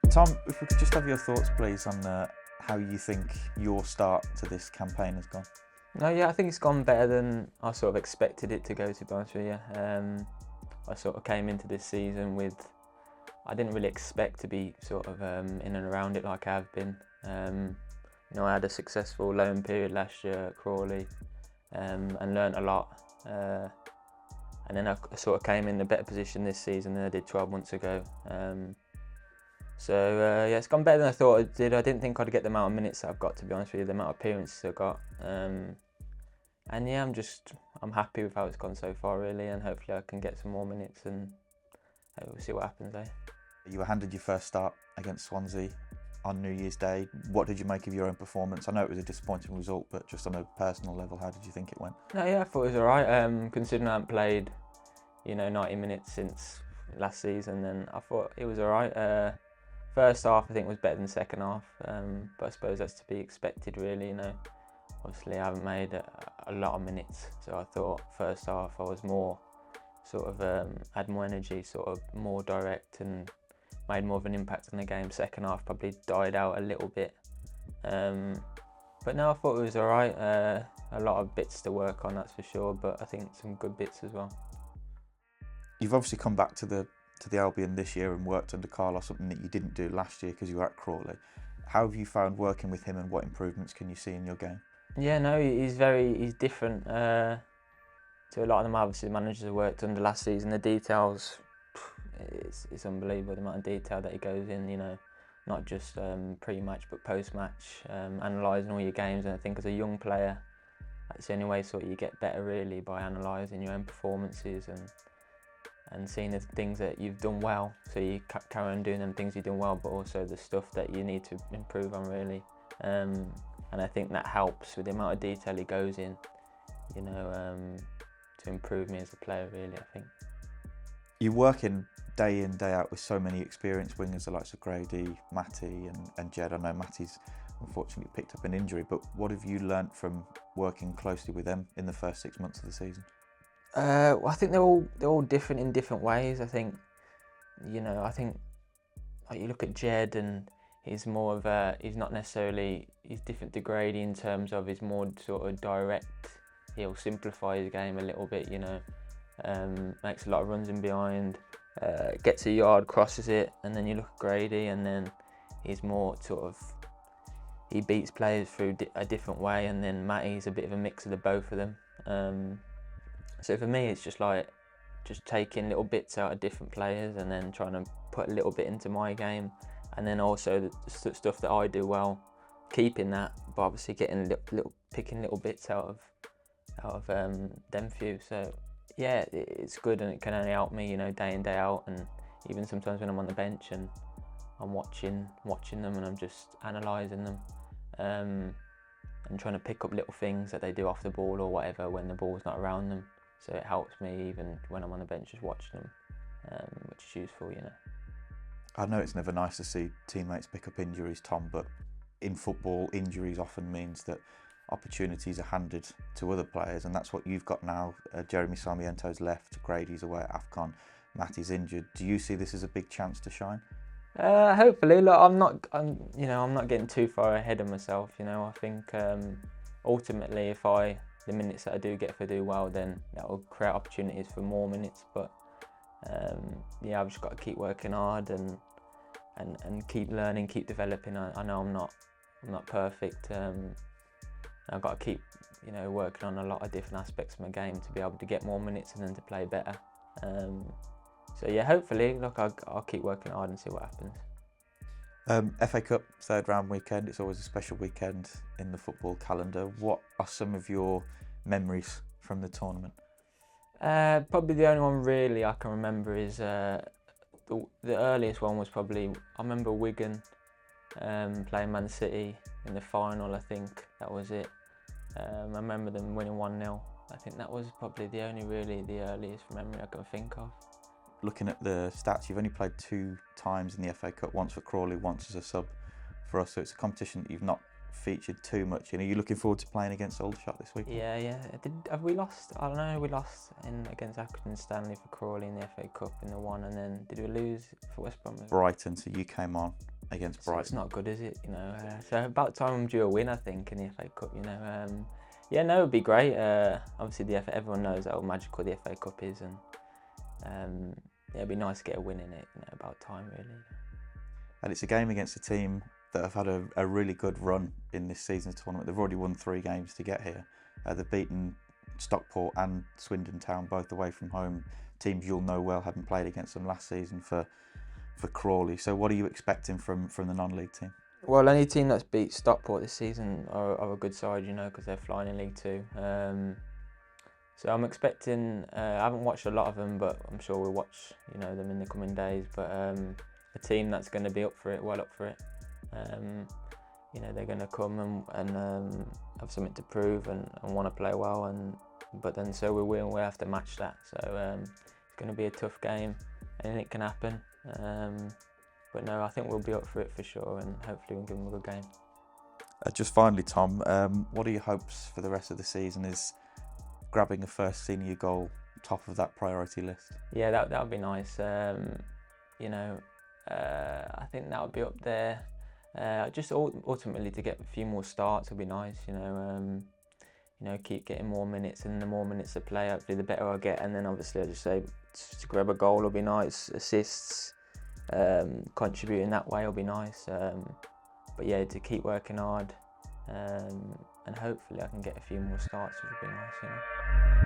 Tom, if we could just have your thoughts, please, on how you think your start to this campaign has gone. No, yeah, I think it's gone better than I sort of expected it to go, to be honest with you. I sort of came into this season with, I didn't really expect to be sort of in and around it like I have been. I had a successful loan period last year at Crawley and learnt a lot. And then I sort of came in a better position this season than I did 12 months ago. Yeah, it's gone better than I thought it did. I didn't think I'd get the amount of minutes that I've got, to be honest with you, the amount of appearances I've got. And yeah, I'm happy with how it's gone so far, really, and hopefully I can get some more minutes and we'll see what happens there. You were handed your first start against Swansea on New Year's Day. What did you make of your own performance? I know it was a disappointing result, but just on a personal level, how did you think it went? No, yeah, I thought it was alright. Considering I haven't played, 90 minutes since last season, then I thought it was alright. First half I think was better than second half, but I suppose that's to be expected, really. Obviously I haven't made a lot of minutes, so I thought first half I was more sort of had more energy, sort of more direct and made more of an impact on the game. Second half probably died out a little bit, but no, I thought it was alright. A lot of bits to work on, that's for sure, but I think some good bits as well. You've obviously come back to the Albion this year and worked under Carlos, something that you didn't do last year because you were at Crawley. How have you found working with him, and what improvements can you see in your game? Yeah, no, he's different to a lot of them. Obviously, the managers I worked under last season, the details, it's unbelievable the amount of detail that he goes in. Not just pre-match but post-match, analysing all your games. And I think as a young player, that's the only way sort of you get better, really, by analysing your own performances and seeing the things that you've done well, so you carry on doing them things you've done well, but also the stuff that you need to improve on, really. And I think that helps with the amount of detail he goes in, to improve me as a player, really, I think. You work in, day out with so many experienced wingers, the likes of Grady, Matty and Jed. I know Matty's unfortunately picked up an injury, but what have you learnt from working closely with them in the first 6 months of the season? Well, I think they're all different in different ways. I think, like you look at Jed, and he's more of he's not necessarily, he's different to Grady in terms of he's more sort of direct. He'll simplify his game a little bit, makes a lot of runs in behind, gets a yard, crosses it, and then you look at Grady, and then he's more sort of, he beats players through a different way, and then Matty's a bit of a mix of the both of them. So for me, it's just taking little bits out of different players and then trying to put a little bit into my game, and then also the stuff that I do well, keeping that, but obviously getting picking little bits out of them few. So yeah, it's good, and it can only help me, day in, day out, and even sometimes when I'm on the bench and I'm watching them and I'm just analysing them, and trying to pick up little things that they do off the ball or whatever when the ball's not around them. So it helps me even when I'm on the bench just watching them, which is useful, I know it's never nice to see teammates pick up injuries, Tom, but in football, injuries often means that opportunities are handed to other players, and that's what you've got now. Jeremy Sarmiento's left, Grady's away at AFCON, Matty's injured. Do you see this as a big chance to shine? Hopefully. Look, I'm not getting too far ahead of myself. I think ultimately, the minutes that I do get, if I do well, then that will create opportunities for more minutes. But I've just got to keep working hard and keep learning, keep developing. I know I'm not perfect. I've got to keep working on a lot of different aspects of my game to be able to get more minutes and then to play better. So yeah, hopefully, look, I'll keep working hard and see what happens. FA Cup third round weekend, it's always a special weekend in the football calendar. What are some of your memories from the tournament? Probably the only one really I can remember is the earliest one was probably, I remember Wigan playing Man City in the final, I think that was it. I remember them winning 1-0. I think that was probably the earliest memory I can think of. Looking at the stats, you've only played 2 times in the FA Cup, once for Crawley, once as a sub for us, so it's a competition that you've not featured too much in. Are you looking forward to playing against Aldershot this week? Yeah. Have we lost? I don't know. We lost against Accrington Stanley for Crawley in the FA Cup in the one, and then did we lose for West Brom? Brighton, so you came on against So Brighton. it's not good, is it? So about time I'm due a win, I think, in the FA Cup. Yeah, no, it'd be great. Obviously, everyone knows how magical the FA Cup is, and yeah, it'd be nice to get a win in it. About time, really. And it's a game against a team that have had a really good run in this season's tournament. They've already won 3 games to get here. They've beaten Stockport and Swindon Town, both away from home. Teams you'll know well, having played against them last season for Crawley. So what are you expecting from the non-league team? Well, any team that's beat Stockport this season are a good side, because they're flying in League Two. So I'm expecting. I haven't watched a lot of them, but I'm sure we'll watch them in the coming days. But a team that's going to be well up for it. They're going to come and have something to prove and want to play well, but then so will we, and we'll have to match that. So it's going to be a tough game. Anything can happen. But no, I think we'll be up for it for sure, and hopefully we'll give them a good game. Just finally, Tom, what are your hopes for the rest of the season? Is grabbing a first senior goal top of that priority list? Yeah, that would be nice. I think that would be up there. Just ultimately to get a few more starts would be nice. Keep getting more minutes, and the more minutes I play, hopefully the better I get. And then obviously, I just say to grab a goal will be nice. Assists, contributing that way will be nice. But yeah, to keep working hard, and hopefully I can get a few more starts, which would be nice.